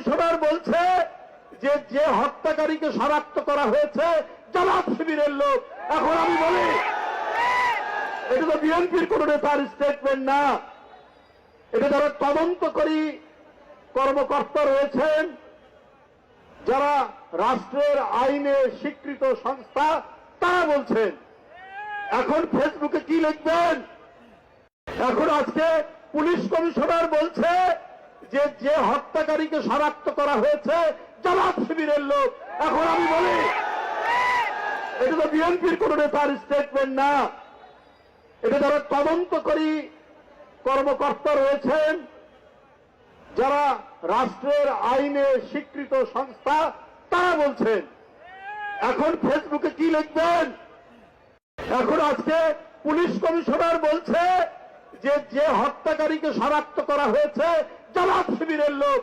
Commissioner বলছে যে যে হত্যাকারীকে শনাক্ত করা হয়েছে জামাত শিবিরের লোক। এখন আমি বলি, এটা তো বিএনপির কোন নেতার স্টেটমেন্ট না, এটা যারা তদন্তকারী কর্মকর্তা রয়েছেন, যারা রাষ্ট্রের আইনে স্বীকৃত সংস্থা, তারা বলছেন। এখন ফেসবুকে কি লিখবেন? এখন আজকে পুলিশ কমিশনার বলছে যে যে হত্যাকারীকে শনাক্ত করা হয়েছে জামাত শিবিরের লোক। এখন আমি বলি, এটা তো বিএনপির কোন নেতার স্টেটমেন্ট না, এটা যারা তদন্তকারী কর্মকর্তা রয়েছেন, যারা রাষ্ট্রের আইনে স্বীকৃত সংস্থা, তারা বলছেন। এখন ফেসবুকে কি লিখবেন? এখন আজকে পুলিশ কমিশনার বলছে যে যে হত্যাকারীকে শনাক্ত করা হয়েছে জামাত শিবিরের লোক।